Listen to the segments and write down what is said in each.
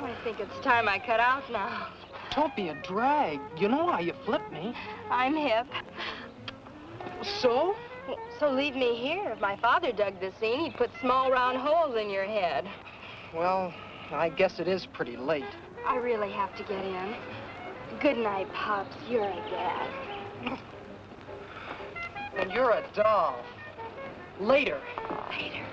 I think it's time I cut out now. Don't be a drag. You know how you flip me. I'm hip. So? So leave me here. If my father dug this scene, he'd put small round holes in your head. Well, I guess it is pretty late. I really have to get in. Good night, Pops. You're a dad. And you're a doll. Later. Later.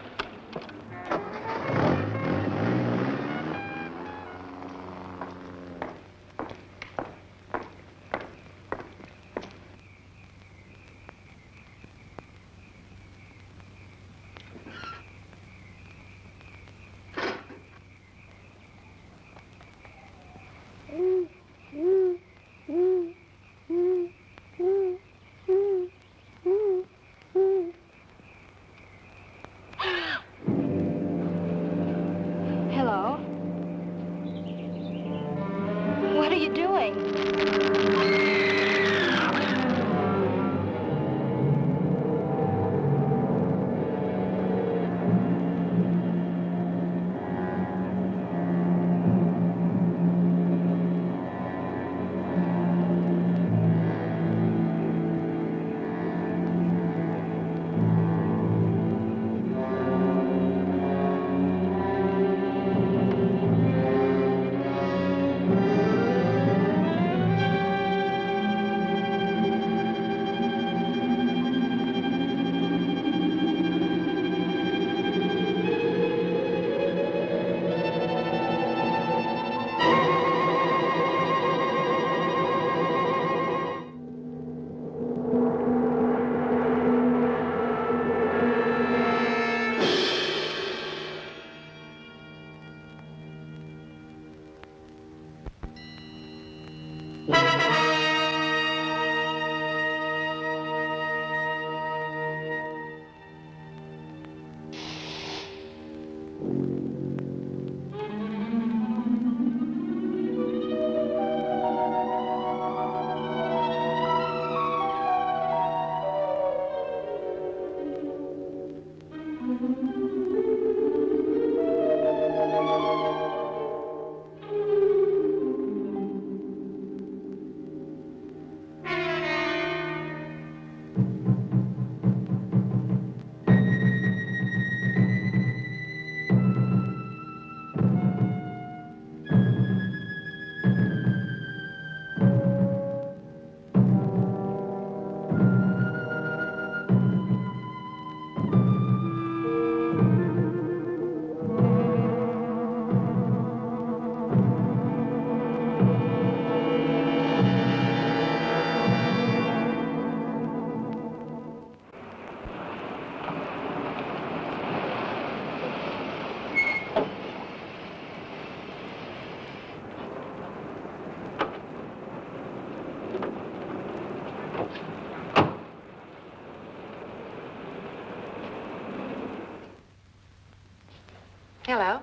Hello.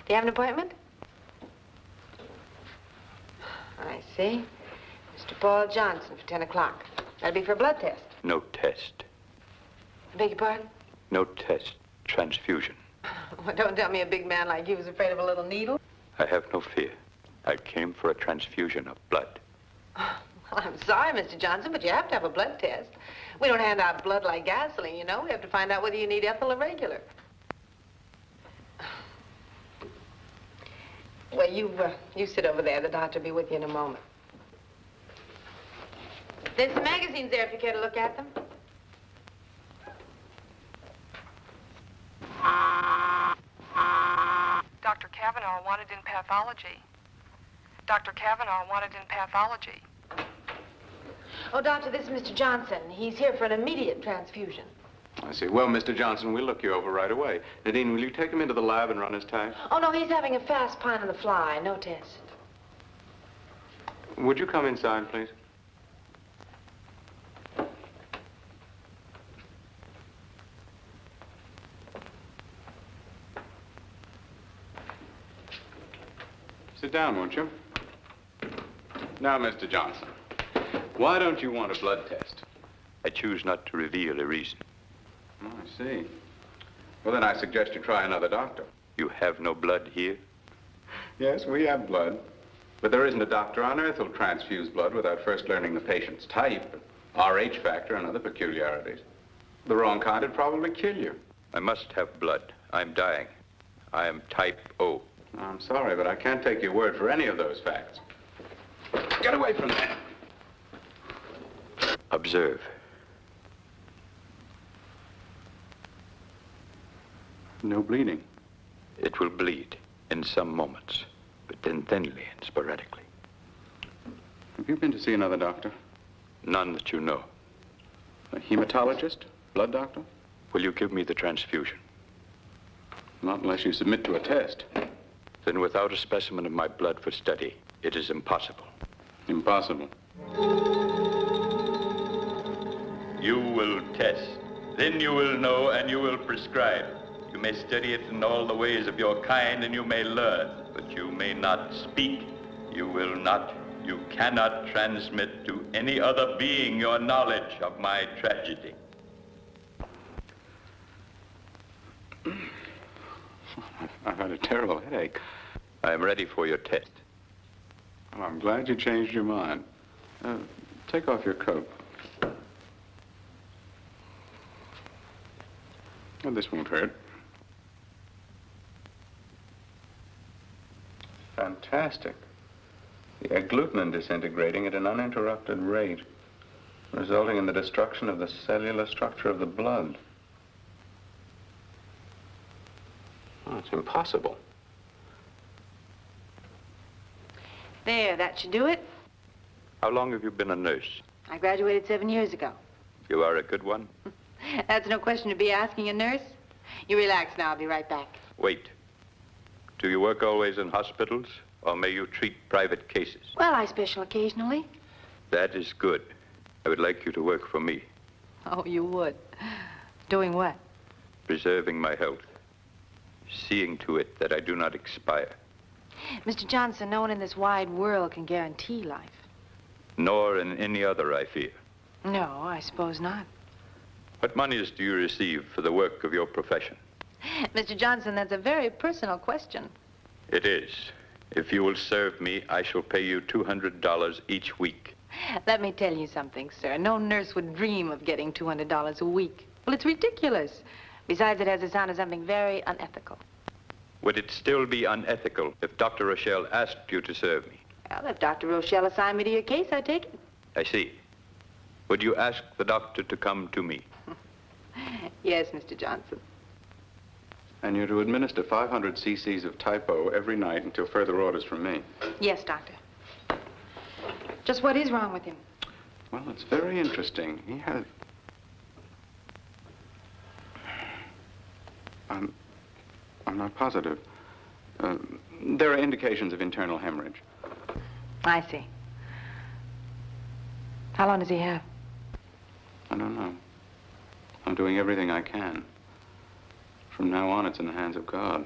Do you have an appointment? I see. Mr. Paul Johnson for 10 o'clock. That'll be for a blood test. No test. I beg your pardon? No test. Transfusion. Well, don't tell me a big man like you was afraid of a little needle. I have no fear. I came for a transfusion of blood. Well, I'm sorry, Mr. Johnson, but you have to have a blood test. We don't hand out blood like gasoline, you know. We have to find out whether you need ethyl or regular. Well, you sit over there. The doctor will be with you in a moment. There's some magazines there if you care to look at them. Dr. Cavanaugh wanted in pathology. Dr. Cavanaugh wanted in pathology. Oh, doctor, this is Mr. Johnson. He's here for an immediate transfusion. I see. Well, Mr. Johnson, we'll look you over right away. Nadine, will you take him into the lab and run his tag? Oh, no, he's having a fast pine on the fly. No test. Would you come inside, please? Sit down, won't you? Now, Mr. Johnson, why don't you want a blood test? I choose not to reveal a reason. Oh, I see. Well, then I suggest you try another doctor. You have no blood here? Yes, we have blood. But there isn't a doctor on earth who'll transfuse blood without first learning the patient's type, RH factor, and other peculiarities. The wrong kind would probably kill you. I must have blood. I'm dying. I am type O. I'm sorry, but I can't take your word for any of those facts. Get away from that. Observe. No bleeding. It will bleed in some moments, but then thinly and sporadically. Have you been to see another doctor? None that you know. A hematologist? Blood doctor? Will you give me the transfusion? Not unless you submit to a test. Then without a specimen of my blood for study, it is impossible. Impossible. You will test. Then you will know and you will prescribe. You may study it in all the ways of your kind and you may learn, but you may not speak. You cannot transmit to any other being your knowledge of my tragedy. I've had a terrible headache. I am ready for your test. Well, I'm glad you changed your mind. Take off your coat. Well, this won't hurt. Fantastic. The agglutinin disintegrating at an uninterrupted rate, resulting in the destruction of the cellular structure of the blood. Oh, it's impossible. There, that should do it. How long have you been a nurse? I graduated 7 years ago. You are a good one? That's no question to be asking a nurse. You relax now, I'll be right back. Wait. Do you work always in hospitals, or may you treat private cases? Well, I special occasionally. That is good. I would like you to work for me. Oh, you would? Doing what? Preserving my health. Seeing to it that I do not expire. Mr. Johnson, no one in this wide world can guarantee life. Nor in any other, I fear. No, I suppose not. What monies do you receive for the work of your profession? Mr. Johnson, that's a very personal question. It is. If you will serve me, I shall pay you $200 each week. Let me tell you something, sir. No nurse would dream of getting $200 a week. Well, it's ridiculous. Besides, it has the sound of something very unethical. Would it still be unethical if Dr. Rochelle asked you to serve me? Well, if Dr. Rochelle assigned me to your case, I'd take it. I see. Would you ask the doctor to come to me? Yes, Mr. Johnson. And you're to administer 500 cc's of Type O every night until further orders from me. Yes, Doctor. Just what is wrong with him? Well, it's very interesting. He has... I'm not positive. There are indications of internal hemorrhage. I see. How long does he have? I don't know. I'm doing everything I can. From now on, it's in the hands of God.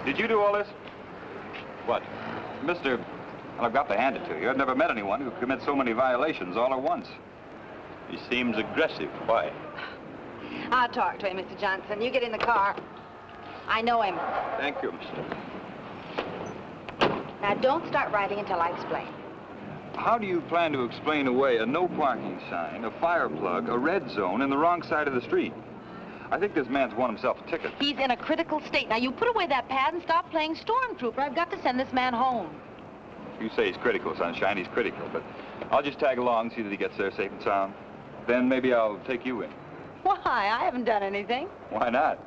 Did you do all this? What? Mr. Well, I've got to hand it to you. I've never met anyone who commits so many violations all at once. He seems aggressive. Why? I'll talk to him, Mr. Johnson. You get in the car. I know him. Thank you, mister. Now, don't start writing until I explain. How do you plan to explain away a no parking sign, a fire plug, a red zone, and the wrong side of the street? I think this man's won himself a ticket. He's in a critical state. Now, you put away that pad and stop playing stormtrooper. I've got to send this man home. You say he's critical, Sunshine. He's critical, but I'll just tag along, see that he gets there safe and sound. Then maybe I'll take you in. Why? I haven't done anything. Why not?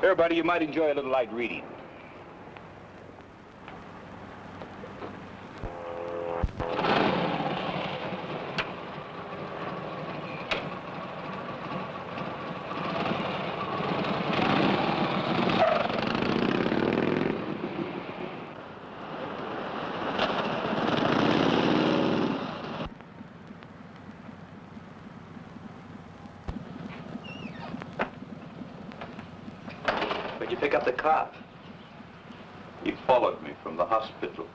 Here, buddy, you might enjoy a little light reading. Where'd you pick up the cop? He followed me from the hospital.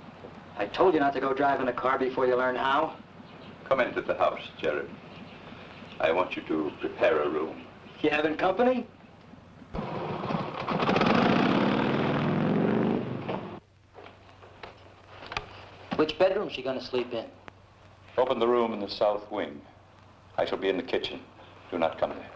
I told you not to go driving a car before you learn how. Come into the house, Jeremy. I want you to prepare a room. You having company? Which bedroom's she gonna sleep in? Open the room in the south wing. I shall be in the kitchen. Do not come there.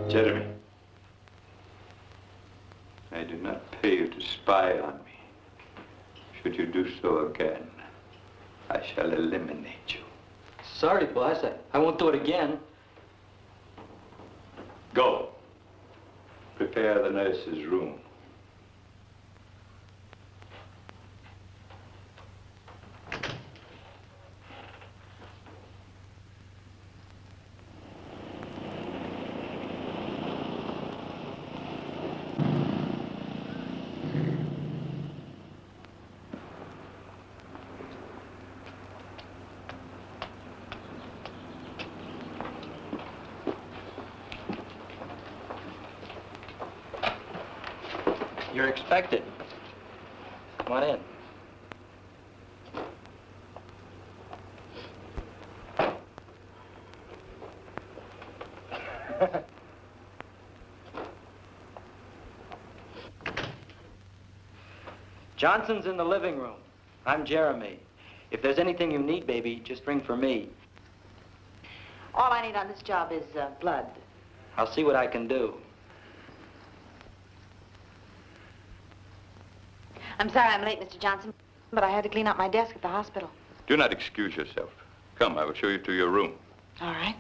Jeremy, I do not pay you to spy on me. Should you do so again, I shall eliminate you. Sorry, boss. I won't do it again. Go. Prepare the nurse's room. You're expected. Come on in. Johnson's in the living room. I'm Jeremy. If there's anything you need, baby, just ring for me. All I need on this job is blood. I'll see what I can do. I'm sorry I'm late, Mr. Johnson, but I had to clean out my desk at the hospital. Do not excuse yourself. Come, I will show you to your room. All right.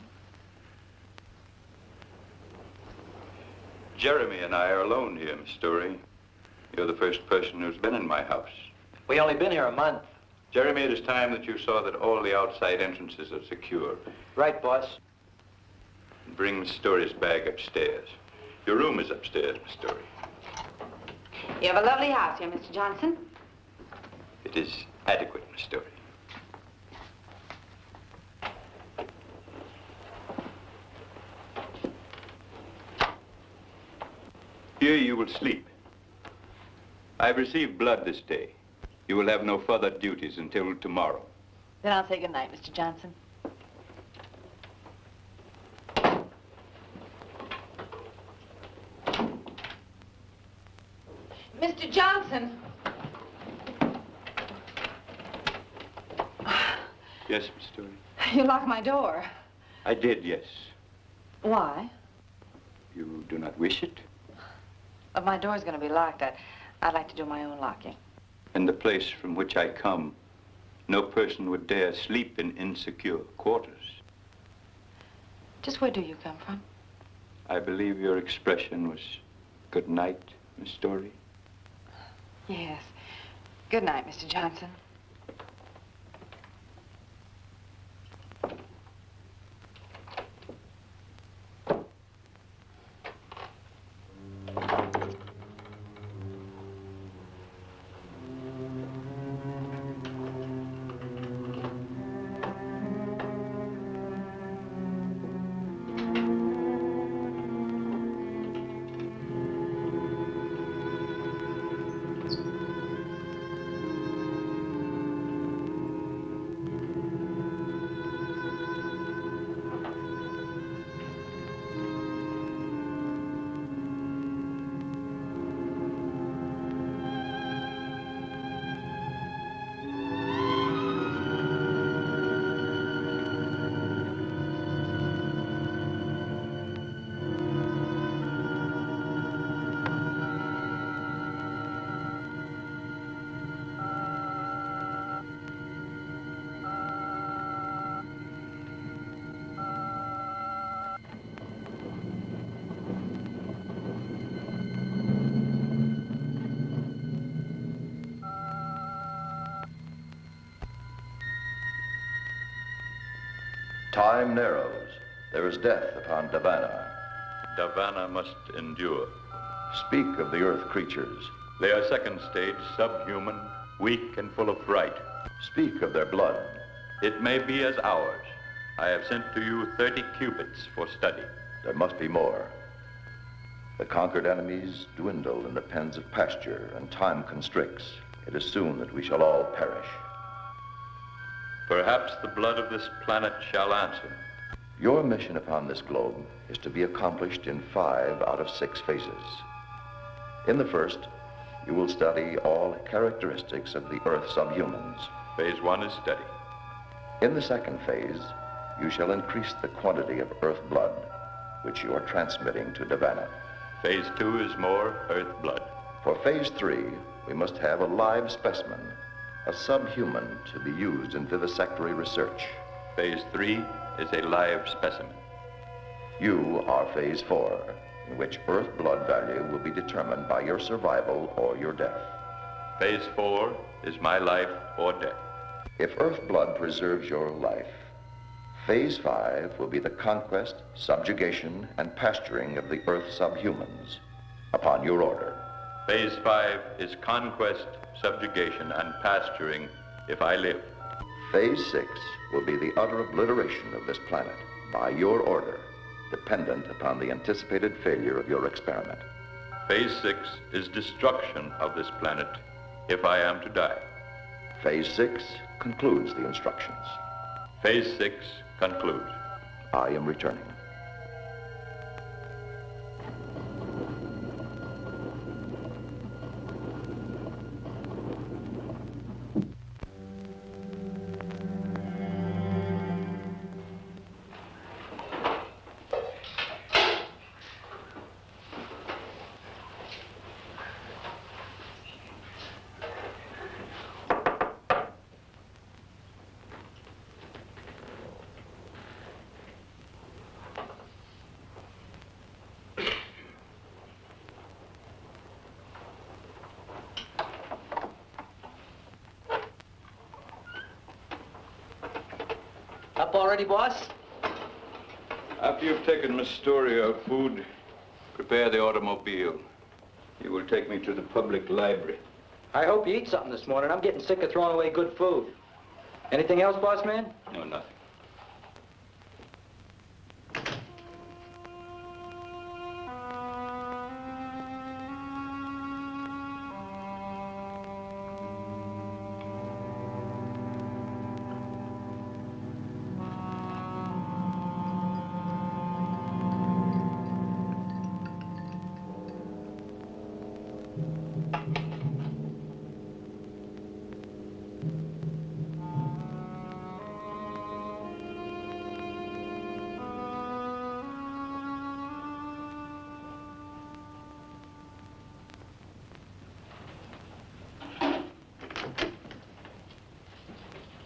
Jeremy and I are alone here, Miss Storey. You're the first person who's been in my house. We only been here a month. Jeremy, it is time that you saw that all the outside entrances are secure. Right, boss. Bring Miss Storey's bag upstairs. Your room is upstairs, Miss Storey. You have a lovely house here, Mr. Johnson. It is adequate, Miss Storey. Here you will sleep. I've received blood this day. You will have no further duties until tomorrow. Then I'll say good night, Mr. Johnson. Mr. Johnson! Yes, Miss Storey? You locked my door. I did, yes. Why? You do not wish it? If my door's going to be locked, I'd like to do my own locking. In the place from which I come, no person would dare sleep in insecure quarters. Just where do you come from? I believe your expression was good night, Miss Storey. Yes. Good night, Mr. Johnson. Time narrows. There is death upon Davana. Davana must endure. Speak of the earth creatures. They are second stage, subhuman, weak and full of fright. Speak of their blood. It may be as ours. I have sent to you 30 cubits for study. There must be more. The conquered enemies dwindle in the pens of pasture, and time constricts. It is soon that we shall all perish. Perhaps the blood of this planet shall answer. Your mission upon this globe is to be accomplished in 5 out of 6 phases. In the first, you will study all characteristics of the Earth subhumans. Phase 1 is study. In the second phase, you shall increase the quantity of Earth blood, which you are transmitting to Davana. Phase 2 is more Earth blood. For phase 3, we must have a live specimen, a subhuman to be used in vivisectory research. Phase 3 is a live specimen. You are phase 4, in which Earth blood value will be determined by your survival or your death. Phase 4 is my life or death. If Earth blood preserves your life, phase 5 will be the conquest, subjugation, and pasturing of the Earth subhumans upon your order. Phase 5 is conquest, subjugation, and pasturing if I live. Phase 6 will be the utter obliteration of this planet by your order, dependent upon the anticipated failure of your experiment. Phase 6 is destruction of this planet if I am to die. Phase 6 concludes the instructions. Phase 6 concludes. I am returning. Up already, boss? After you've taken Miss Storey her food, prepare the automobile. You will take me to the public library. I hope you eat something this morning. I'm getting sick of throwing away good food. Anything else, boss man? No, nothing.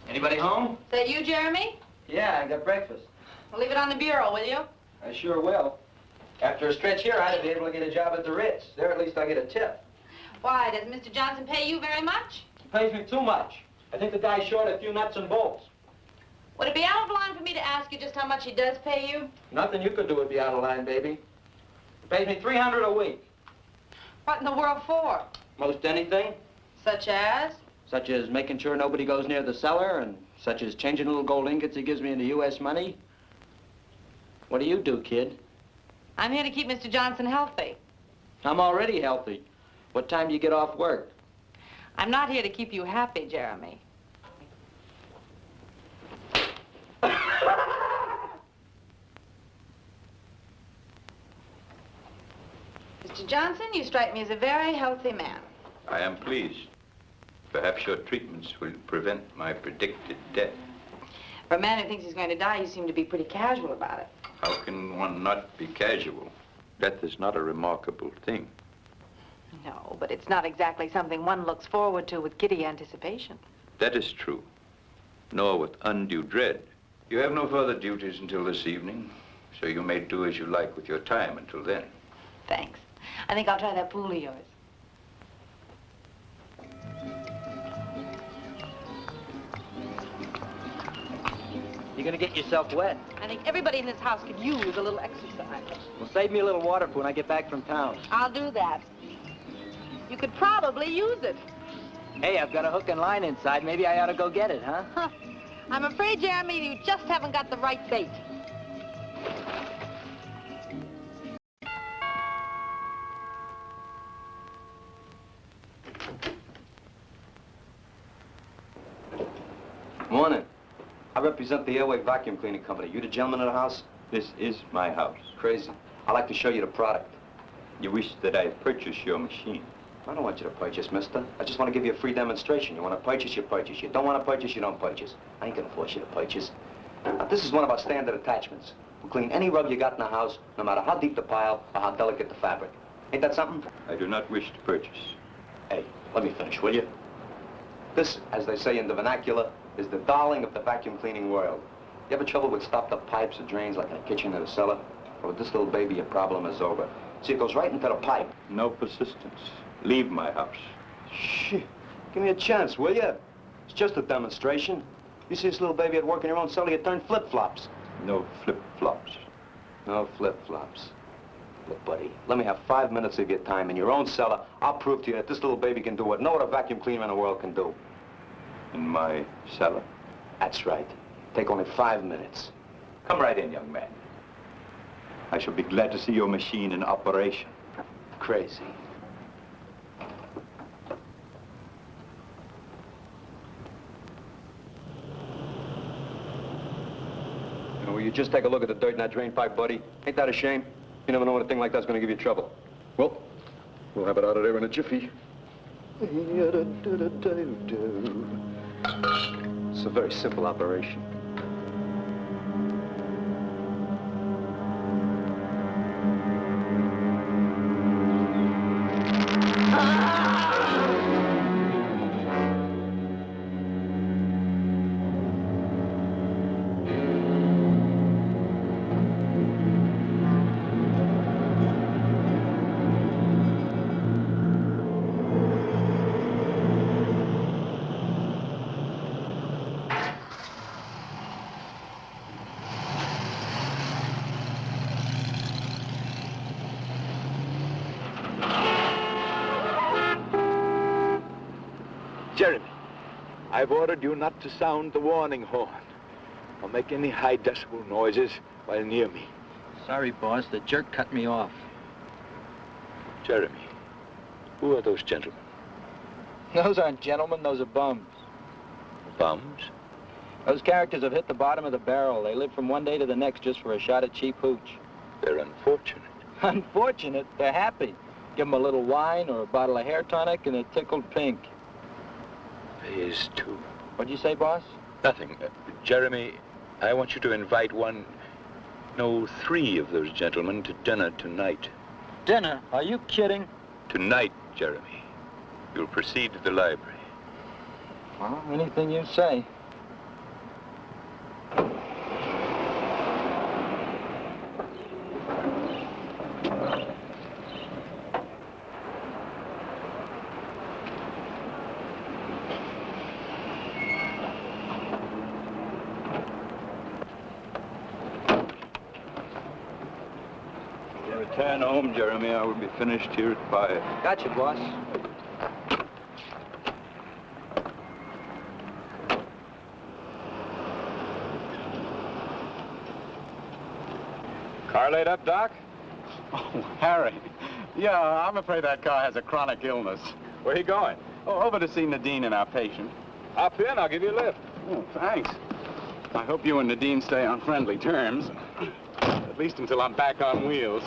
Anybody home? Is that you, Jeremy? Yeah, I got breakfast. Well, leave it on the bureau, will you? I sure will. After a stretch here, I'd be able to get a job at the Ritz. There, at least I get a tip. Why, does Mr. Johnson pay you very much? He pays me too much. I think the guy's short a few nuts and bolts. Would it be out of line for me to ask you just how much he does pay you? Nothing you could do would be out of line, baby. He pays me $300 a week. What in the world for? Most anything. Such as? Such as making sure nobody goes near the cellar, and such as changing little gold ingots he gives me into U.S. money. What do you do, kid? I'm here to keep Mr. Johnson healthy. I'm already healthy. What time do you get off work? I'm not here to keep you happy, Jeremy. Mr. Johnson, you strike me as a very healthy man. I am pleased. Perhaps your treatments will prevent my predicted death. For a man who thinks he's going to die, you seem to be pretty casual about it. How can one not be casual? Death is not a remarkable thing. No, but it's not exactly something one looks forward to with giddy anticipation. That is true, nor with undue dread. You have no further duties until this evening, so you may do as you like with your time until then. Thanks. I think I'll try that pool of yours. You gonna get yourself wet. I think everybody in this house could use a little exercise. Well, save me a little water for when I get back from town. I'll do that. You could probably use it. Hey, I've got a hook and line inside. Maybe I ought to go get it, huh? Huh. I'm afraid, Jeremy, you just haven't got the right bait. Morning. I represent the Airway Vacuum Cleaning Company. You the gentleman of the house? This is my house. Crazy. I'd like to show you the product. You wish that I purchase your machine. I don't want you to purchase, mister. I just want to give you a free demonstration. You want to purchase, you purchase. You don't want to purchase, you don't purchase. I ain't gonna force you to purchase. Now, this is one of our standard attachments. We'll clean any rug you got in the house, no matter how deep the pile or how delicate the fabric. Ain't that something? I do not wish to purchase. Hey, let me finish, will you? This, as they say in the vernacular, is the darling of the vacuum cleaning world. You ever trouble with stopped up pipes or drains like in a kitchen or a cellar? Well, with this little baby, your problem is over. See, it goes right into the pipe. No persistence. Leave my house. Shit. Give me a chance, will you? It's just a demonstration. You see this little baby at work in your own cellar, you turn flip-flops. No flip-flops. No flip-flops. Look, buddy, let me have 5 minutes of your time in your own cellar. I'll prove to you that this little baby can do what no other vacuum cleaner in the world can do. In my cellar. That's right. Take only 5 minutes. Come right in, young man. I shall be glad to see your machine in operation. Crazy. Will you just take a look at the dirt in that drain pipe, buddy? Ain't that a shame? You never know when a thing like that's gonna give you trouble. Well, we'll have it out of there in a jiffy. It's a very simple operation. Jeremy, I've ordered you not to sound the warning horn or make any high decibel noises while near me. Sorry, boss. The jerk cut me off. Jeremy, who are those gentlemen? Those aren't gentlemen. Those are bums. Bums? Those characters have hit the bottom of the barrel. They live from one day to the next just for a shot at cheap hooch. They're unfortunate. Unfortunate? They're happy. Give them a little wine or a bottle of hair tonic and they're tickled pink. Is too. What'd you say, boss? Nothing. Jeremy, I want you to invite three of those gentlemen to dinner tonight. Dinner? Are you kidding? Tonight, Jeremy. You'll proceed to the library. Well, anything you say. Return home, Jeremy. I will be finished here at 5. Gotcha, boss. Car laid up, Doc? Oh, Harry. Yeah, I'm afraid that car has a chronic illness. Where are you going? Oh, over to see Nadine and our patient. Hop in. I'll give you a lift. Oh, thanks. I hope you and Nadine stay on friendly terms. At least until I'm back on wheels.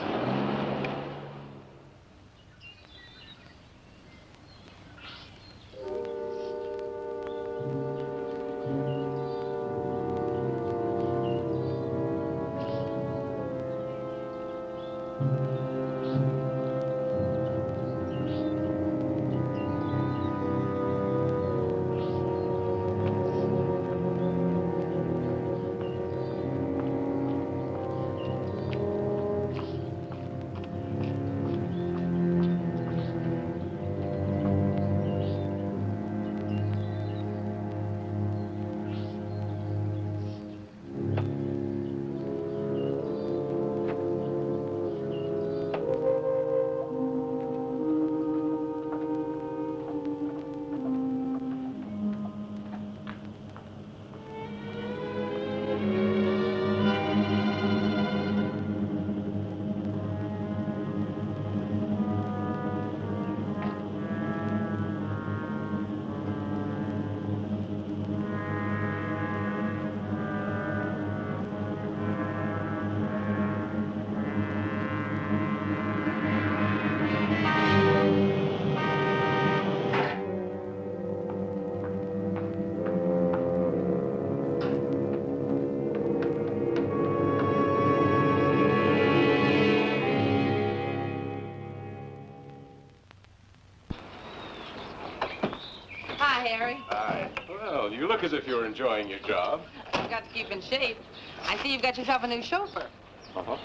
Well, you look as if you're enjoying your job. You've got to keep in shape. I see you've got yourself a new chauffeur. Uh-huh.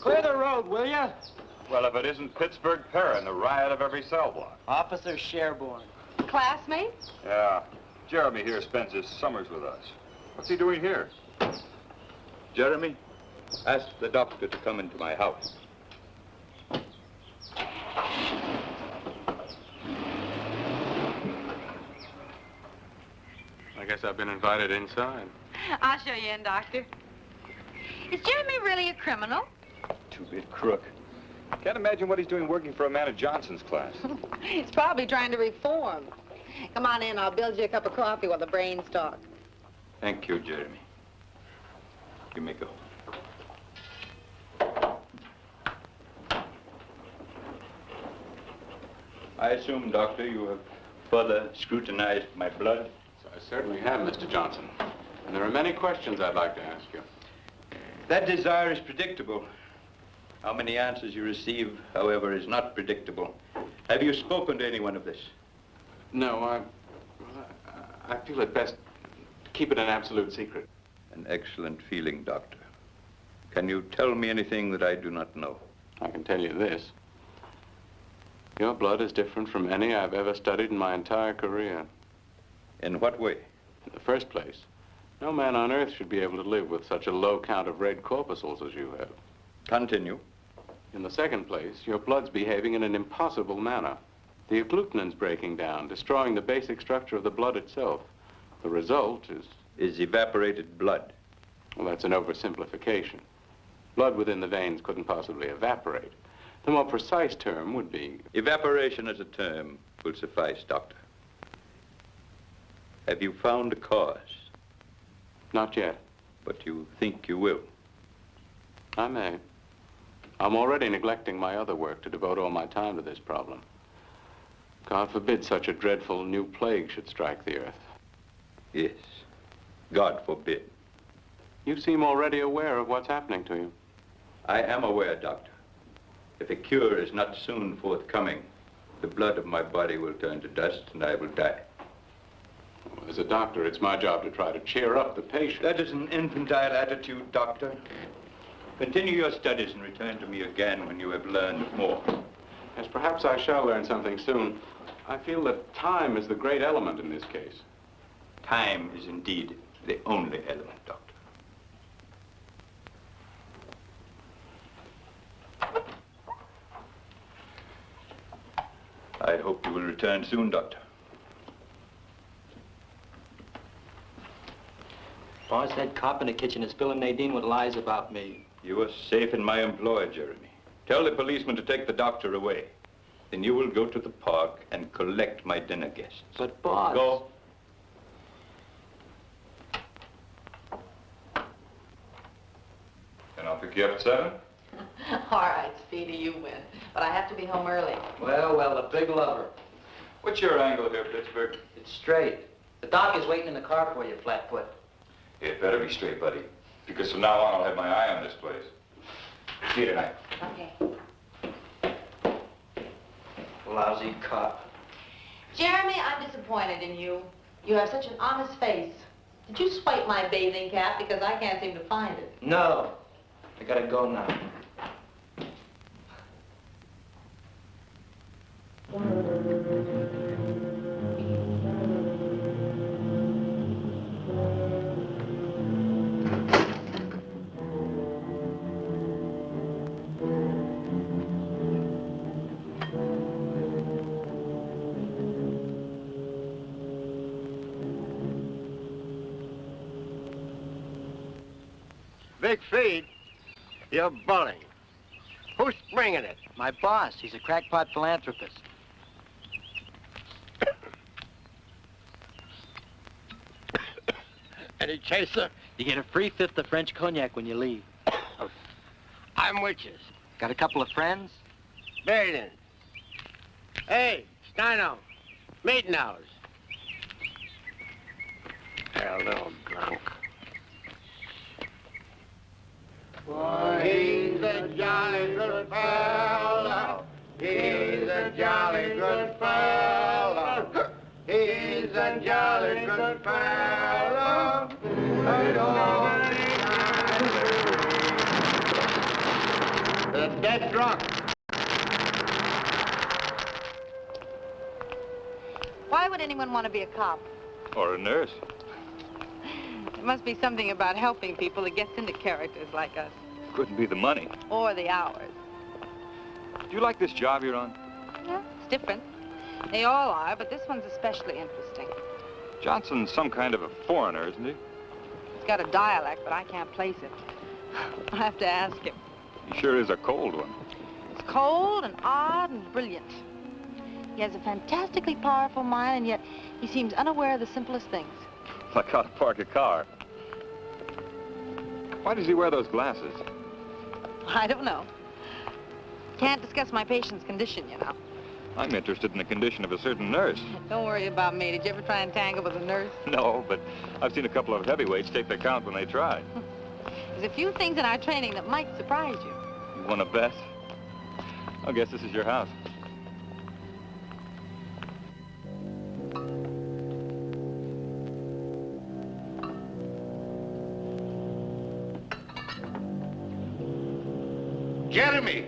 Clear the road, will you? Well, if it isn't Pittsburgh Perrin, the riot of every cell block. Officer Sherbourne. Classmate? Yeah. Jeremy here spends his summers with us. What's he doing here? Jeremy, ask the doctor to come into my house. I guess I've been invited inside. I'll show you in, Doctor. Is Jeremy really a criminal? Two-bit crook. Can't imagine what he's doing working for a man of Johnson's class. He's probably trying to reform. Come on in, I'll build you a cup of coffee while the brains talk. Thank you, Jeremy. You may go. I assume, Doctor, you have further scrutinized my blood? I certainly have, Mr. Johnson. And there are many questions I'd like to ask you. That desire is predictable. How many answers you receive, however, is not predictable. Have you spoken to anyone of this? No, I feel it best to keep it an absolute secret. An excellent feeling, Doctor. Can you tell me anything that I do not know? I can tell you this. Your blood is different from any I've ever studied in my entire career. In what way? In the first place, no man on earth should be able to live with such a low count of red corpuscles as you have. Continue. In the second place, your blood's behaving in an impossible manner. The agglutinins breaking down, destroying the basic structure of the blood itself. The result is evaporated blood. Well, that's an oversimplification. Blood within the veins couldn't possibly evaporate. The more precise term would be... Evaporation as a term will suffice, Doctor. Have you found a cause? Not yet. But you think you will? I may. I'm already neglecting my other work to devote all my time to this problem. God forbid such a dreadful new plague should strike the earth. Yes. God forbid. You seem already aware of what's happening to you. I am aware, Doctor. If a cure is not soon forthcoming, the blood of my body will turn to dust and I will die. Well, as a doctor, it's my job to try to cheer up the patient. That is an infantile attitude, Doctor. Continue your studies and return to me again when you have learned more. Yes, perhaps I shall learn something soon. I feel that time is the great element in this case. Time is indeed the only element, Doctor. I hope you will return soon, Doctor. Boss, that cop in the kitchen is filling Nadine with lies about me. You are safe in my employ, Jeremy. Tell the policeman to take the doctor away. Then you will go to the park and collect my dinner guests. But, boss... Go. Then I'll pick you up at 7? All right, Speedy, you win. But I have to be home early. Well, the big lover. What's your angle here, Pittsburgh? It's straight. The doc is waiting in the car for you, Flatfoot. It better be straight, buddy. Because from now on, I'll have my eye on this place. See you tonight. Okay. Lousy cop. Jeremy, I'm disappointed in you. You have such an honest face. Did you swipe my bathing cap? Because I can't seem to find it. No. I gotta go now. Big feed? You're bullying. Who's bringing it? My boss. He's a crackpot philanthropist. Any chaser? You get a free fifth of French cognac when you leave. I'm with you. Got a couple of friends? Berlin. Hey, Steino. Meeting house. Hell, little drunk. For Haze He's a jolly good fella. He's a jolly good fella. He's a jolly good fella. The dead drunk. Why would anyone want to be a cop? Or a nurse. There must be something about helping people that gets into characters like us. Couldn't be the money. Or the hours. Do you like this job you're on? Yeah, it's different. They all are, but this one's especially interesting. Johnson's some kind of a foreigner, isn't he? He's got a dialect, but I can't place it. I'll have to ask him. He sure is a cold one. It's cold and odd and brilliant. He has a fantastically powerful mind, and yet he seems unaware of the simplest things. Like how to park a car. Why does he wear those glasses? I don't know. Can't discuss my patient's condition, you know. I'm interested in the condition of a certain nurse. Don't worry about me. Did you ever try and tangle with a nurse? No, but I've seen a couple of heavyweights take their count when they try. There's a few things in our training that might surprise you. You want to bet? I guess this is your house. Jeremy!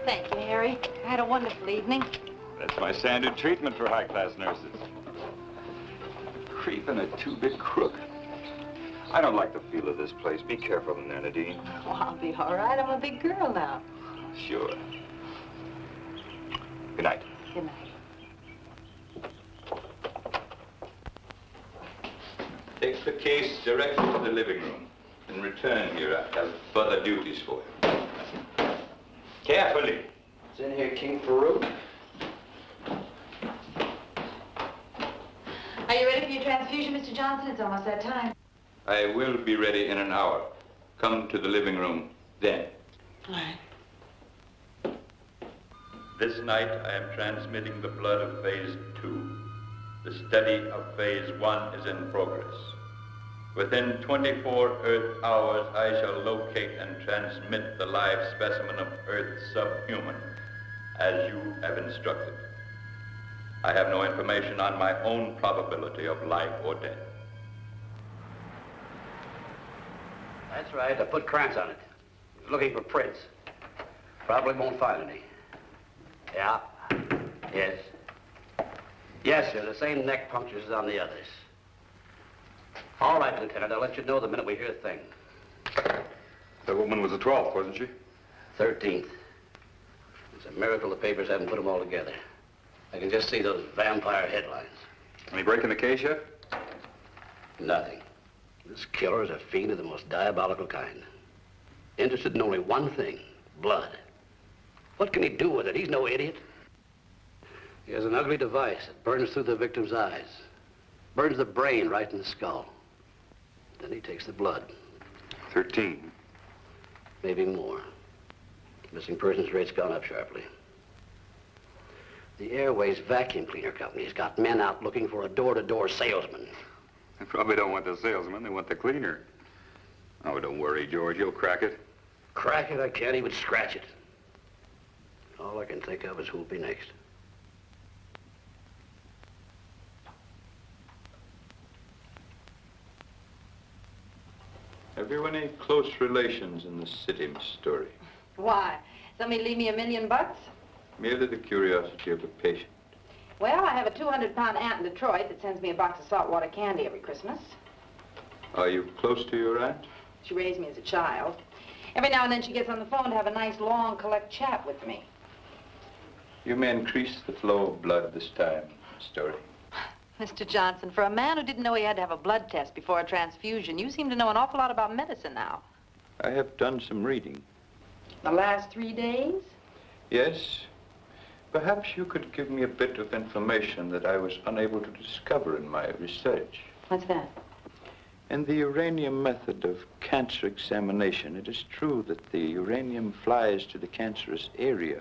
Thank you, Harry. I had a wonderful evening. That's my standard treatment for high-class nurses. Creep and a two-bit crook. I don't like the feel of this place. Be careful in there, Nadine. Oh, I'll be all right. I'm a big girl now. Sure. Good night. Good night. Take the case directly to the living room. In return here, I have further duties for you. Carefully. It's in here, King Farouk. Are you ready for your transfusion, Mr. Johnson? It's almost that time. I will be ready in an hour. Come to the living room then. All right. This night, I am transmitting the blood of phase 2. The study of phase 1 is in progress. Within 24 Earth hours, I shall locate and transmit the live specimen of Earth subhuman, as you have instructed. I have no information on my own probability of life or death. That's right. I put cramps on it. He's looking for prints. Probably won't find any. Yeah. Yes. Yes, sir. The same neck punctures as on the others. All right, Lieutenant. I'll let you know the minute we hear a thing. That woman was the 12th, wasn't she? 13th. It's a miracle the papers haven't put them all together. I can just see those vampire headlines. Any break in the case yet? Nothing. This killer is a fiend of the most diabolical kind. Interested in only one thing, blood. What can he do with it? He's no idiot. He has an ugly device that burns through the victim's eyes. Burns the brain right in the skull. Then he takes the blood. 13. Maybe more. Missing persons rate's gone up sharply. The Airways Vacuum Cleaner Company's got men out looking for a door-to-door salesman. They probably don't want the salesman, they want the cleaner. Oh, don't worry, George, you'll crack it. Crack it? I can't even scratch it. All I can think of is who'll be next. Have you any close relations in the city, Miss Storey? Why? Somebody leave me $1 million? Merely the curiosity of a patient. Well, I have a 200-pound aunt in Detroit that sends me a box of saltwater candy every Christmas. Are you close to your aunt? She raised me as a child. Every now and then she gets on the phone to have a nice, long, collect chat with me. You may increase the flow of blood this time, Miss Storey. Mr. Johnson, for a man who didn't know he had to have a blood test before a transfusion, you seem to know an awful lot about medicine now. I have done some reading. The last 3 days? Yes. Perhaps you could give me a bit of information that I was unable to discover in my research. What's that? In the uranium method of cancer examination, it is true that the uranium flies to the cancerous area,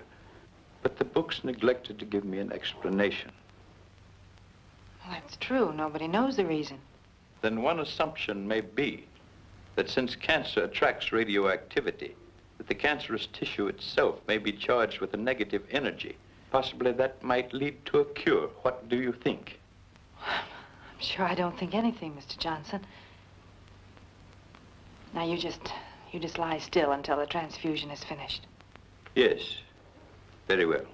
but the books neglected to give me an explanation. Well, that's true. Nobody knows the reason. then one assumption may be that since cancer attracts radioactivity, that the cancerous tissue itself may be charged with a negative energy. Possibly that might lead to a cure. What do you think? I'm sure I don't think anything, Mr. Johnson. Now, you just lie still until the transfusion is finished. Yes, very well.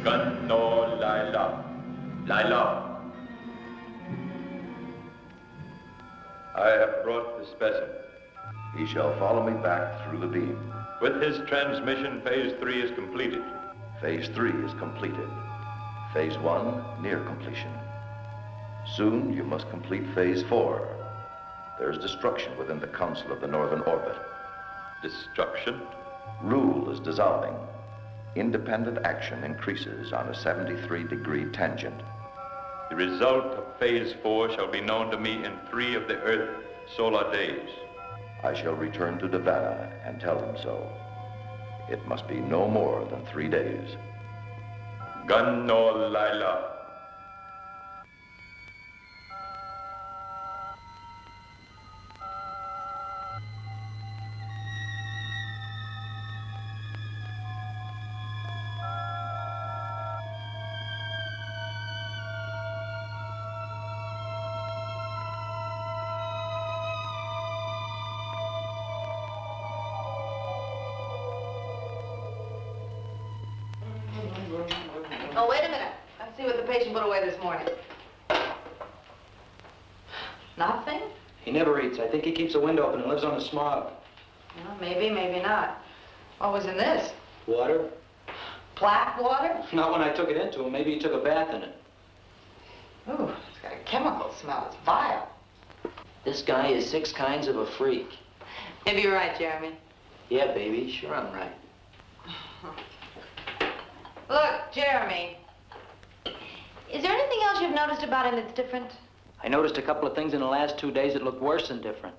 Gun no Lila. Lila. I have brought the specimen. He shall follow me back through the beam. With his transmission, phase 3 is completed. Phase 3 is completed. Phase 1 near completion. Soon you must complete phase 4. There's destruction within the Council of the Northern Orbit. Destruction? Rule is dissolving. Independent action increases on a 73-degree tangent. The result of phase 4 shall be known to me in 3 of the Earth solar days. I shall return to Nevada and tell them so. It must be no more than 3 days. Gun no Lila. Oh, wait a minute. Let's see what the patient put away this morning. Nothing? He never eats. I think he keeps a window open and lives on the smog. Well, maybe, maybe not. What was in this? Water? Black water? Not when I took it into him. Maybe he took a bath in it. Ooh, it's got a chemical smell. It's vile. This guy is 6 kinds of a freak. Maybe you're right, Jeremy. Yeah, baby. Sure I'm right. Look, Jeremy. Is there anything else you've noticed about him that's different? I noticed a couple of things in the last 2 days that looked worse than different.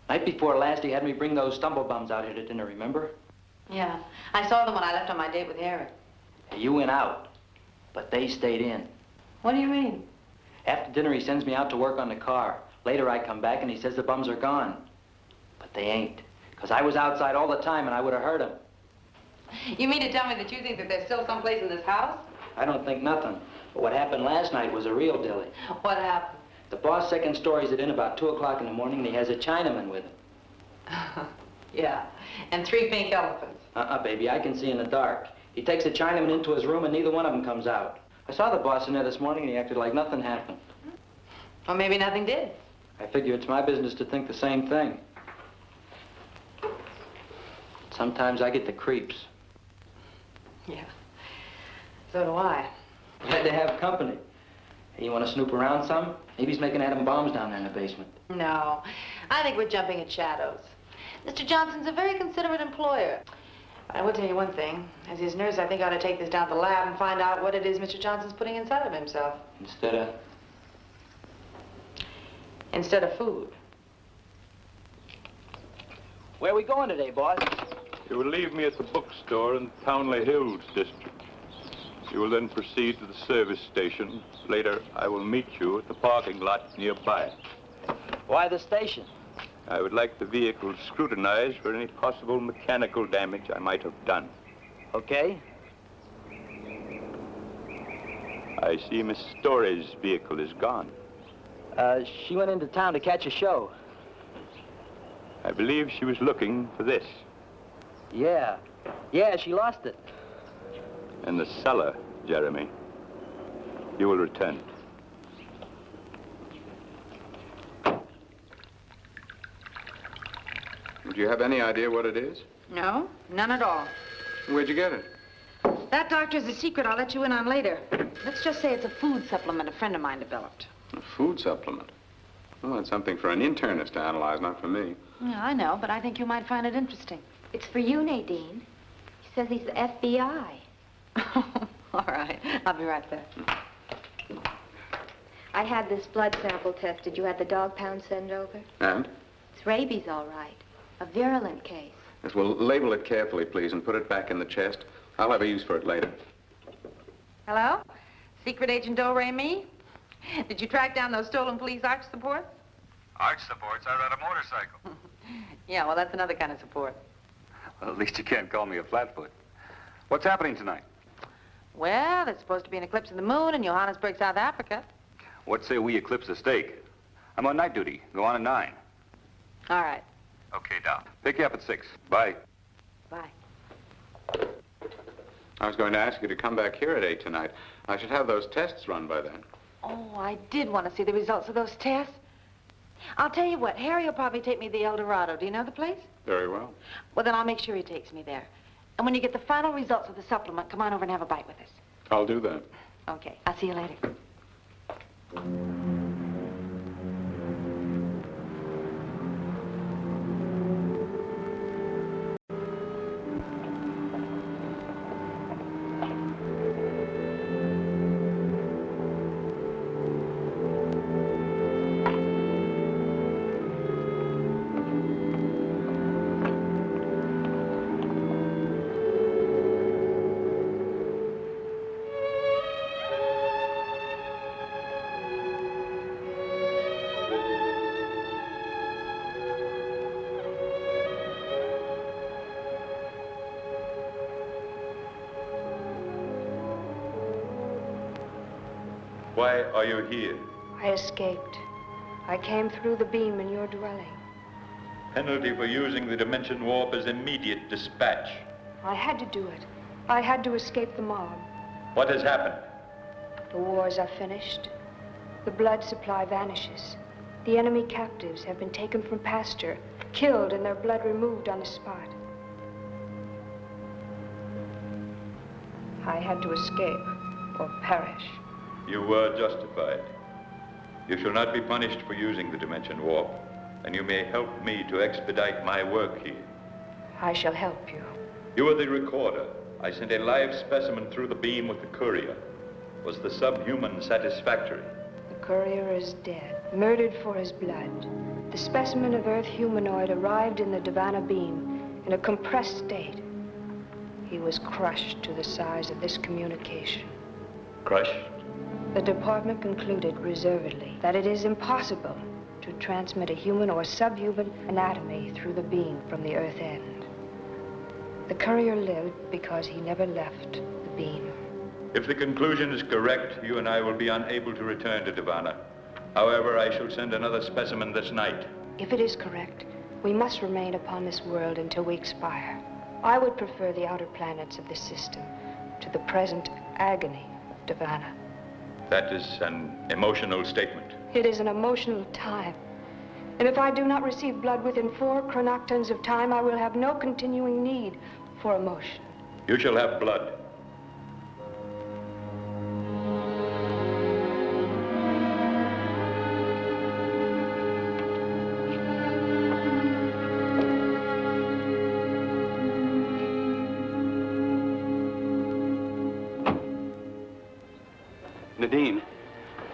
Night before last, he had me bring those stumblebums out here to dinner, remember? Yeah. I saw them when I left on my date with Harry. You went out, but they stayed in. What do you mean? After dinner, he sends me out to work on the car. Later, I come back, and he says the bums are gone. But they ain't, because I was outside all the time, and I would have heard him. You mean to tell me that you think that there's still someplace in this house? I don't think nothing. But what happened last night was a real dilly. What happened? The boss second stories it in about 2 o'clock in the morning, and he has a Chinaman with him. Yeah, and 3 pink elephants. Baby, I can see in the dark. He takes the Chinaman into his room, and neither one of them comes out. I saw the boss in there this morning, and he acted like nothing happened. Or maybe nothing did. I figure it's my business to think the same thing. Sometimes I get the creeps. Yeah, so do I. Glad to have company. Hey, you want to snoop around some? Maybe he's making atom bombs down there in the basement. No, I think we're jumping at shadows. Mr. Johnson's a very considerate employer. I will tell you one thing. As his nurse, I think I ought to take this down to the lab and find out what it is Mr. Johnson's putting inside of himself. Instead of food. Where are we going today, boss? You will leave me at the bookstore in Townley Hills district. You will then proceed to the service station. Later, I will meet you at the parking lot nearby. Why the station? I would like the vehicle scrutinized for any possible mechanical damage I might have done. Okay. I see Miss Storey's vehicle is gone. She went into town to catch a show. I believe she was looking for this. Yeah. Yeah, she lost it. In the cellar, Jeremy. You will return it. Do you have any idea what it is? No, none at all. Where'd you get it? That, doctor, is a secret I'll let you in on later. Let's just say it's a food supplement a friend of mine developed. A food supplement? Well, it's something for an internist to analyze, not for me. Yeah, I know, but I think you might find it interesting. It's for you, Nadine. He says he's the FBI. All right. I'll be right there. I had this blood sample tested. You had the dog pound sent over? And? It's rabies, all right. A virulent case. Yes, well, label it carefully, please, and put it back in the chest. I'll have a use for it later. Hello? Secret Agent Do-Re Me? Did you track down those stolen police arch supports? Arch supports? I ride a motorcycle. Yeah, well, that's another kind of support. Well, at least you can't call me a flatfoot. What's happening tonight? Well, there's supposed to be an eclipse of the moon in Johannesburg, South Africa. What say we eclipse a steak? I'm on night duty. Go on at 9. All right. Okay, Doc. Pick you up at 6. Bye. Bye. I was going to ask you to come back here at 8 tonight. I should have those tests run by then. Oh, I did want to see the results of those tests. I'll tell you what, Harry will probably take me to the El Dorado. Do you know the place? Very well. Well, then I'll make sure he takes me there. And when you get the final results of the supplement, come on over and have a bite with us. I'll do that. Okay, I'll see you later. Why are you here? I escaped. I came through the beam in your dwelling. Penalty for using the dimension warp is immediate dispatch. I had to do it. I had to escape the mob. What has happened? The wars are finished. The blood supply vanishes. The enemy captives have been taken from pasture, killed and their blood removed on the spot. I had to escape or perish. You were justified. You shall not be punished for using the dimension warp, and you may help me to expedite my work here. I shall help you. You are the recorder. I sent a live specimen through the beam with the courier. Was the subhuman satisfactory? The courier is dead, murdered for his blood. The specimen of Earth humanoid arrived in the Davana beam in a compressed state. He was crushed to the size of this communication. Crushed? The department concluded reservedly that it is impossible to transmit a human or subhuman anatomy through the beam from the Earth end. The courier lived because he never left the beam. If the conclusion is correct, you and I will be unable to return to Davana. However, I shall send another specimen this night. If it is correct, we must remain upon this world until we expire. I would prefer the outer planets of this system to the present agony of Davana. That is an emotional statement. It is an emotional time. And if I do not receive blood within 4 chronoctons of time, I will have no continuing need for emotion. You shall have blood. Nadine.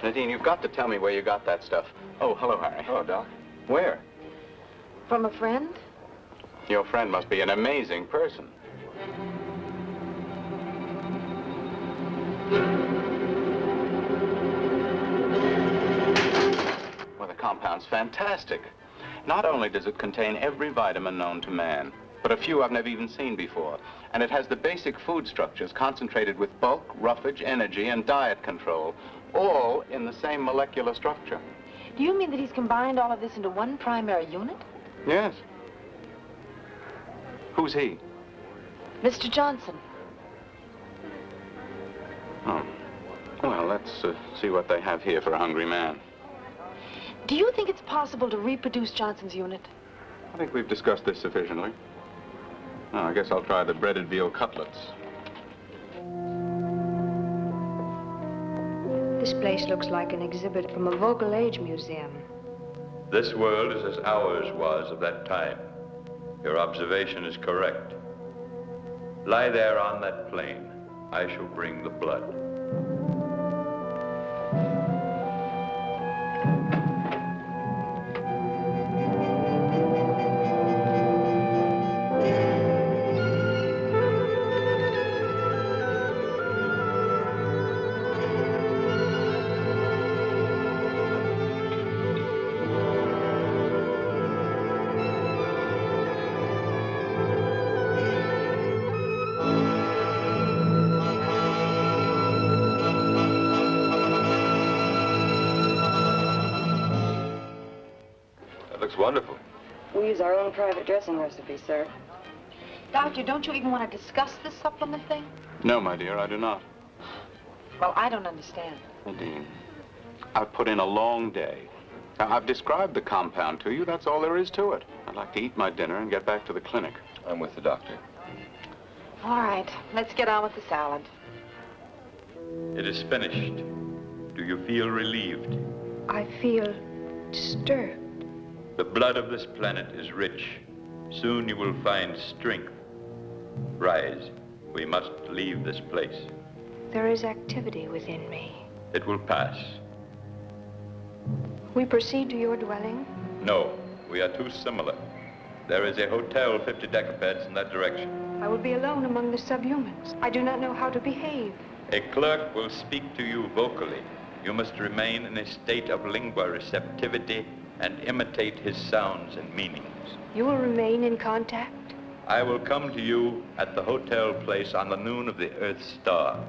Nadine, you've got to tell me where you got that stuff. Oh, hello, Harry. Hello, Doc. Where? From a friend? Your friend must be an amazing person. Well, the compound's fantastic. Not only does it contain every vitamin known to man, but a few I've never even seen before. And it has the basic food structures concentrated with bulk, roughage, energy, and diet control, all in the same molecular structure. Do you mean that he's combined all of this into one primary unit? Yes. Who's he? Mr. Johnson. Oh. Well, let's see what they have here for a hungry man. Do you think it's possible to reproduce Johnson's unit? I think we've discussed this sufficiently. Oh, I guess I'll try the breaded veal cutlets. This place looks like an exhibit from a vocal age museum. This world is as ours was of that time. Your observation is correct. Lie there on that plain. I shall bring the blood. Wonderful. We use our own private dressing recipe, sir. Doctor, don't you even want to discuss this supplement thing? No, my dear, I do not. Well, I don't understand. Nadine, I've put in a long day. Now, I've described the compound to you. That's all there is to it. I'd like to eat my dinner and get back to the clinic. I'm with the doctor. All right, let's get on with the salad. It is finished. Do you feel relieved? I feel disturbed. The blood of this planet is rich. Soon you will find strength. Rise. We must leave this place. There is activity within me. It will pass. We proceed to your dwelling? No, we are too similar. There is a hotel 50 decabeds in that direction. I will be alone among the subhumans. I do not know how to behave. A clerk will speak to you vocally. You must remain in a state of lingua receptivity and imitate his sounds and meanings. You will remain in contact? I will come to you at the hotel place on the noon of the Earth's star.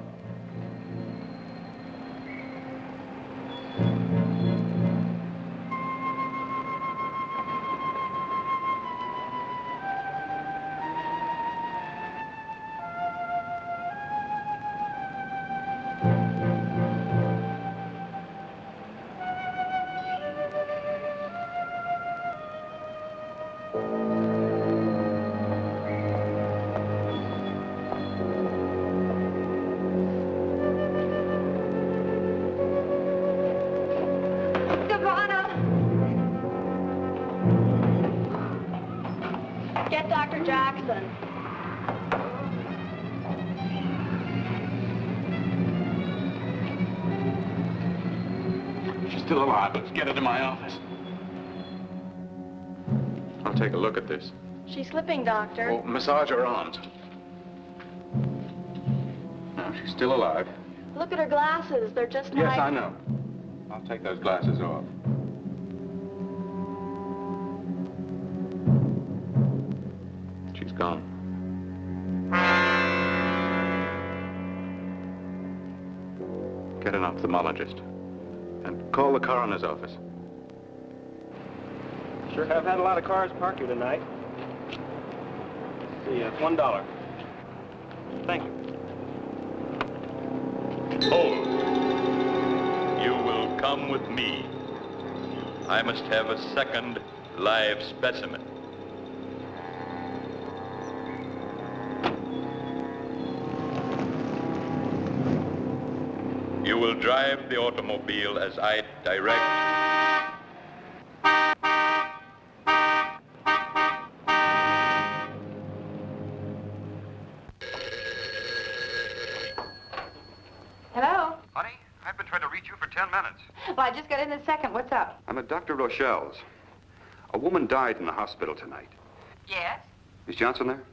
Get Dr. Jackson. She's still alive. Let's get her to my office. I'll take a look at this. She's slipping, Doctor. Oh, massage her arms. No, she's still alive. Look at her glasses. They're just Yes, like... I know. I'll take those glasses off. She's gone. Get an ophthalmologist. And call the coroner's office. Sure have had a lot of cars park here tonight. See, it's $1. Thank you. Hold. You will come with me. I must have a second live specimen. You will drive the automobile as I direct. Hello? Honey, I've been trying to reach you for 10 minutes. Well, I just got in a second. What's up? I'm at Dr. Rochelle's. A woman died in the hospital tonight. Yes? Is Johnson there?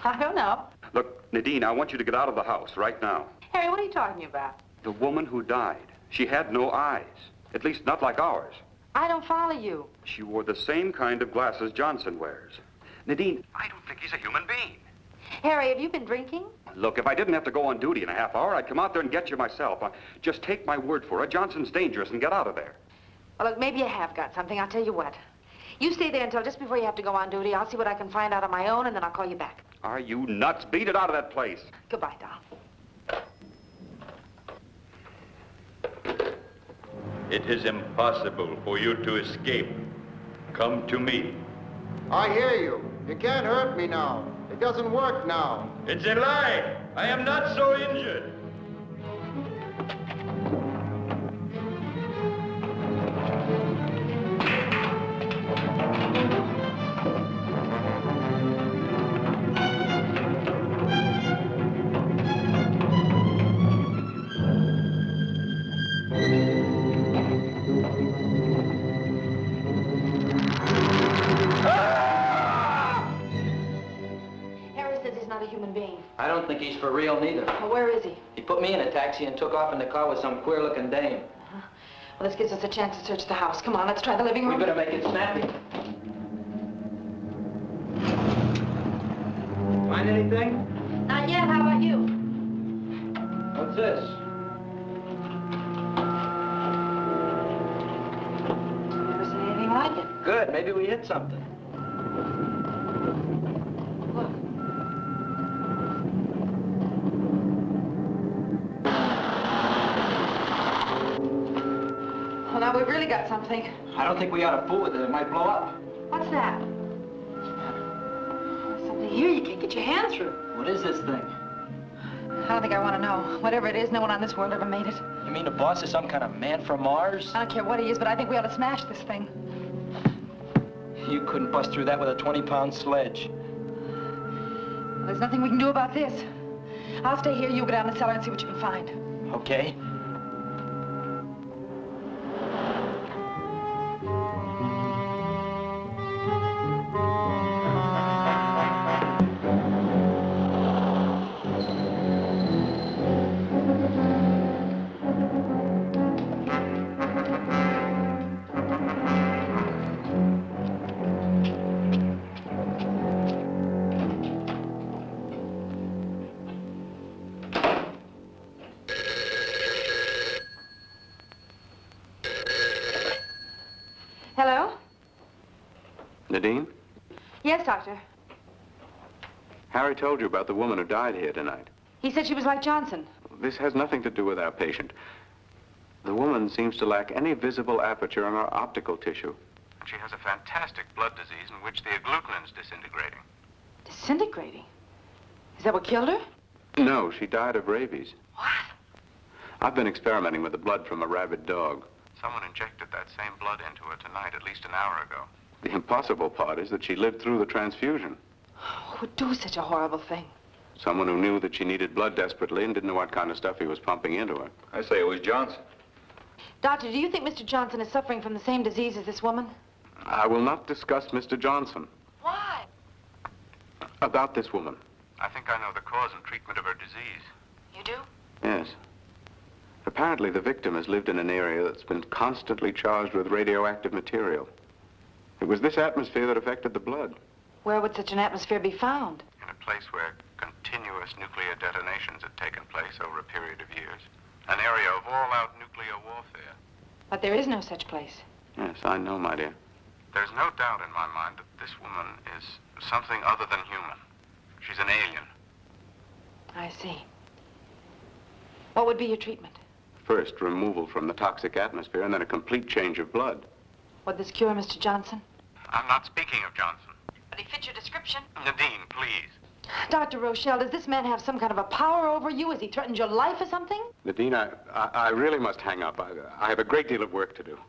I don't know. Look, Nadine, I want you to get out of the house right now. Harry, what are you talking about? The woman who died. She had no eyes. At least not like ours. I don't follow you. She wore the same kind of glasses Johnson wears. Nadine, I don't think he's a human being. Harry, have you been drinking? Look, if I didn't have to go on duty in a half hour, I'd come out there and get you myself. Just take my word for it. Johnson's dangerous and get out of there. Well, look, maybe you have got something. I'll tell you what. You stay there until just before you have to go on duty. I'll see what I can find out on my own, and then I'll call you back. Are you nuts? Beat it out of that place. Goodbye, doll. It is impossible for you to escape. Come to me. I hear you. You can't hurt me now. It doesn't work now. It's a lie. I am not so injured. don't think he's for real neither. Well, where is he? He put me in a taxi and took off in the car with some queer-looking dame. Well, this gives us a chance to search the house. Come on, let's try the living room. We better make it snappy. Find anything? Not yet. How about you? What's this? Never seen anything like it. Good. Maybe we hit something. Look. Well, now we've really got something. I don't think we ought to fool with it. It might blow up. What's that? There's something here you can't get your hand through. What is this thing? I don't think I want to know. Whatever it is, no one on this world ever made it. You mean the boss is some kind of man from Mars? I don't care what he is, but I think we ought to smash this thing. You couldn't bust through that with a 20-pound sledge. Well, there's nothing we can do about this. I'll stay here, you go down the cellar and see what you can find. Okay. Hello? Nadine? Yes, Doctor. Harry told you about the woman who died here tonight. He said she was like Johnson. This has nothing to do with our patient. The woman seems to lack any visible aperture in her optical tissue. She has a fantastic blood disease in which the agglutinins disintegrating. Disintegrating? Is that what killed her? No, she died of rabies. What? I've been experimenting with the blood from a rabid dog. Someone injected that same blood into her tonight, at least an hour ago. The impossible part is that she lived through the transfusion. Who would do such a horrible thing? Someone who knew that she needed blood desperately and didn't know what kind of stuff he was pumping into her. I say it was Johnson. Doctor, do you think Mr. Johnson is suffering from the same disease as this woman? I will not discuss Mr. Johnson. Why? About this woman. I think I know the cause and treatment of her disease. You do? Yes. Apparently, the victim has lived in an area that's been constantly charged with radioactive material. It was this atmosphere that affected the blood. Where would such an atmosphere be found? In a place where continuous nuclear detonations had taken place over a period of years. An area of all-out nuclear warfare. But there is no such place. Yes, I know, my dear. There's no doubt in my mind that this woman is something other than human. She's an alien. I see. What would be your treatment? First, removal from the toxic atmosphere, and then a complete change of blood. Would this cure Mr. Johnson? I'm not speaking of Johnson. But he fits your description. Nadine, please. Dr. Rochelle, does this man have some kind of a power over you? Has he threatened your life or something? Nadine, I really must hang up. I have a great deal of work to do.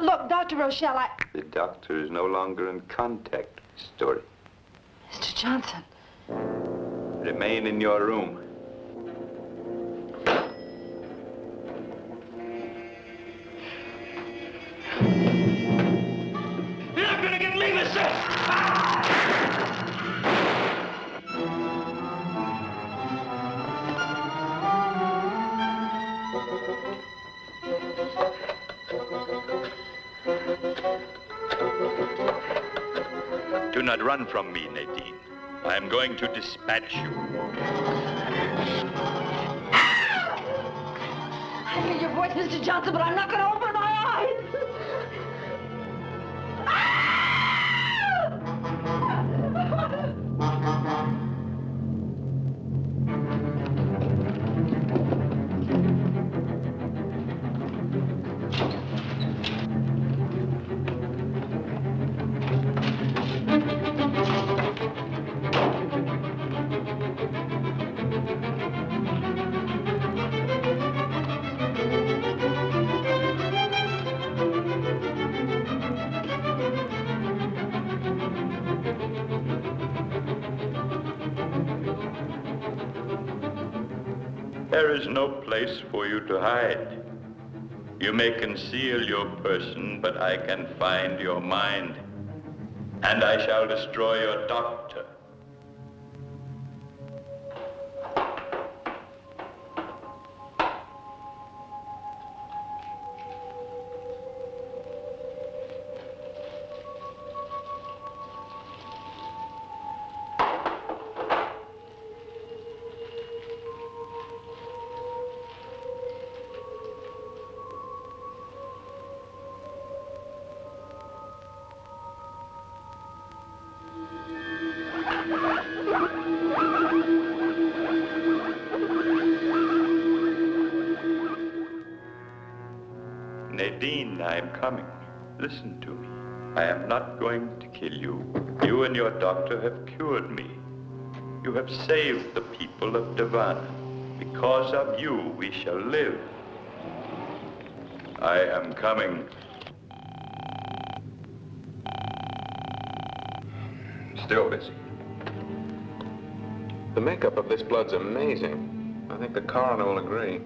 Look, Dr. Rochelle, The doctor is no longer in contact, Storey. Mr. Johnson. Remain in your room. You're not gonna get me, mister! Do not run from me, Nadine. I am going to dispatch you. I hear your voice, Mr. Johnson, but I'm not going to open my eyes. There is no place for you to hide. You may conceal your person, but I can find your mind. And I shall destroy your doctor. Nadine, I am coming. Listen to me. I am not going to kill you. You and your doctor have cured me. You have saved the people of Devana. Because of you, we shall live. I am coming. Still busy. The makeup of this blood's amazing. I think the coroner will agree.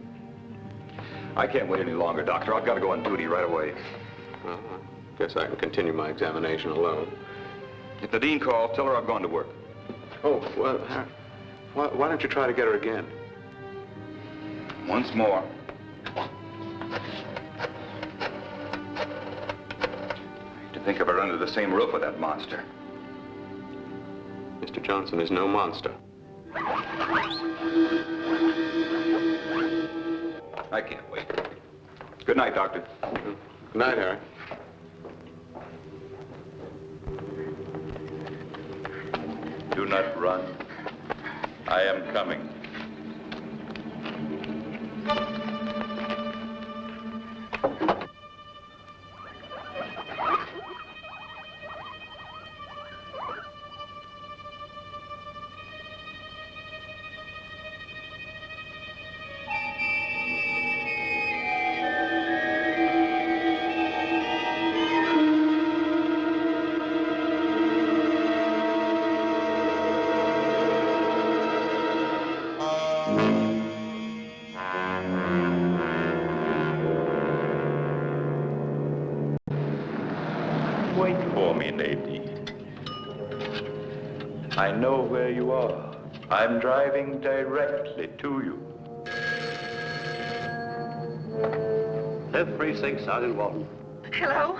I can't wait any longer, Doctor. I've got to go on duty right away. Well, I guess I can continue my examination alone. If Nadine calls, tell her I've gone to work. Oh, well, Harry, why don't you try to get her again? Once more. To think of her under the same roof with that monster. Mr. Johnson is no monster. I can't wait. Good night, Doctor. Good night, Harry. Do not run. I am coming. Wait for me, Nadine. I know where you are. I'm driving directly to you. 5th Precinct, Sergeant Walton. Hello?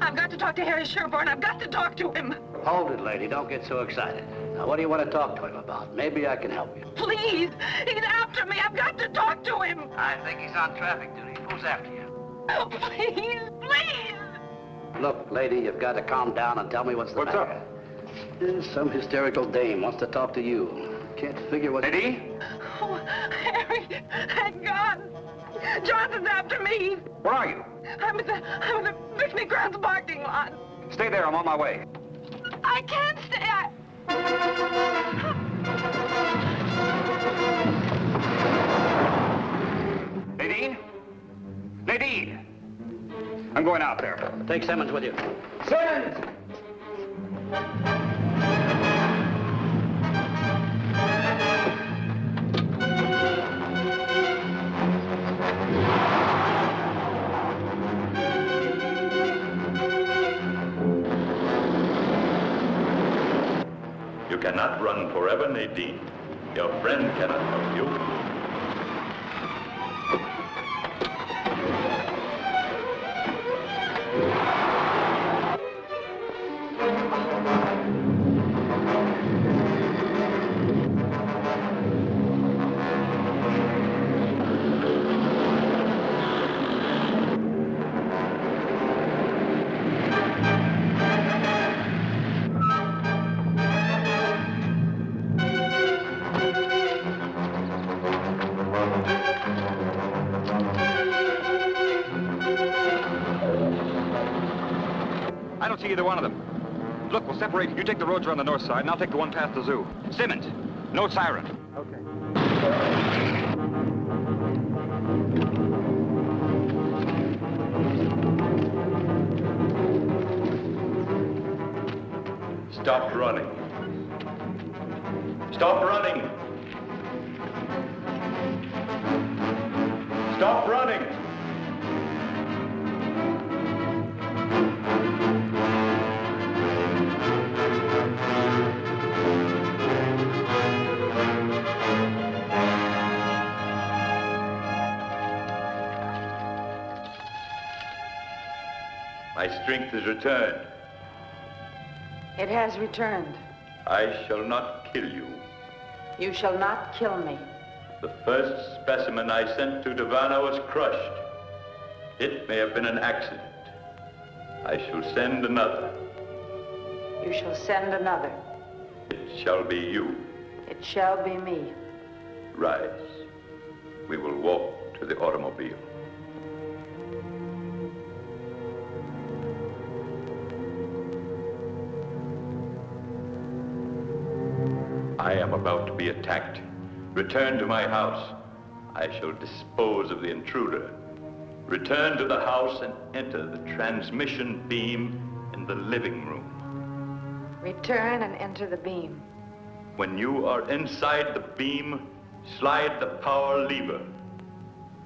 I've got to talk to Harry Sherbourne. I've got to talk to him. Hold it, lady. Don't get so excited. Now, what do you want to talk to him about? Maybe I can help you. Please. He's after me. I've got to talk to him. I think he's on traffic duty. Who's after you? Oh, please, please. Look, lady, you've got to calm down and tell me what's the matter. What's up? Some hysterical dame wants to talk to you. Can't figure what... Nadine? Oh, Harry, thank God. Johnson's after me. Where are you? I'm at the picnic grounds parking lot. Stay there. I'm on my way. I can't stay. Nadine? Nadine! I'm going out there. Take Simmons with you. Simmons! You cannot run forever, Nadine. Your friend cannot help you. I don't see either one of them. Look, we'll separate. You take the roads around the north side, and I'll take the one past the zoo. Simmons, no siren. Okay. Stop running. Stop running. Stop running. My strength is returned. It has returned. I shall not kill you. You shall not kill me. The first specimen I sent to Devana was crushed. It may have been an accident. I shall send another. You shall send another. It shall be you. It shall be me. Rise. We will walk to the automobile. about to be attacked. Return to my house. I shall dispose of the intruder. Return to the house and enter the transmission beam in the living room. Return and enter the beam. When you are inside the beam, slide the power lever.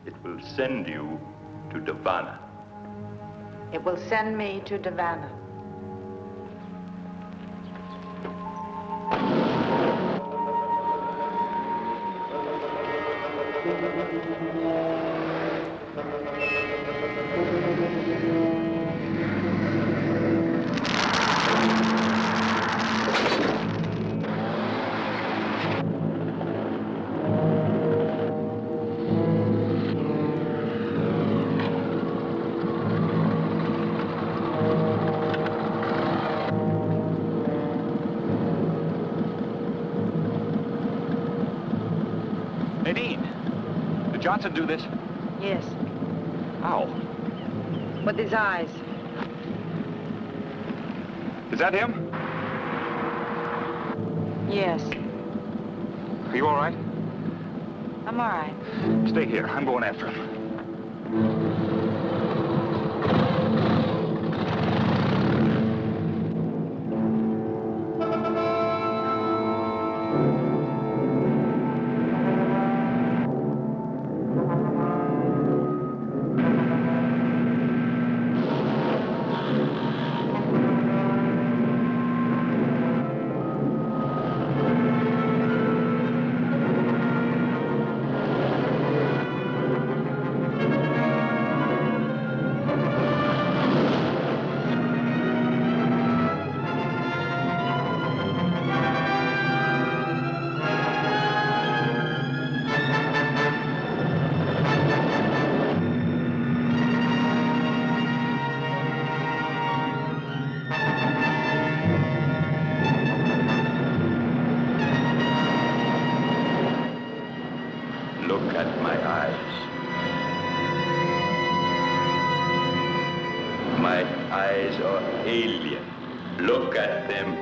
It will send you to Davana. It will send me to Davana. Nadine, did Johnson do this? Yes. How? With his eyes. Is that him? Yes. Are you all right? I'm all right. Stay here. I'm going after him. Look at my eyes. My eyes are alien. Look at them.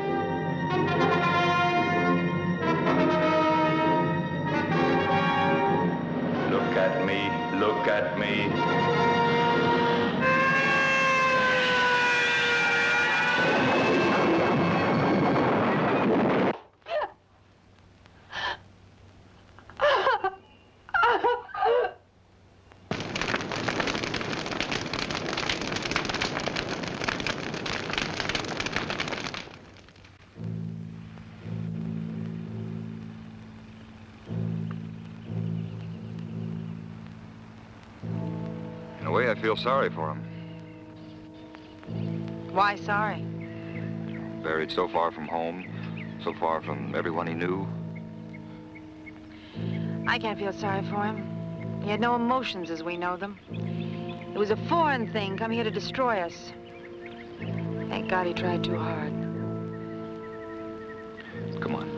Look at me. Look at me. In a way, I feel sorry for him. Why sorry? Buried so far from home, so far from everyone he knew. I can't feel sorry for him. He had no emotions as we know them. It was a foreign thing come here to destroy us. Thank God he tried too hard. Come on.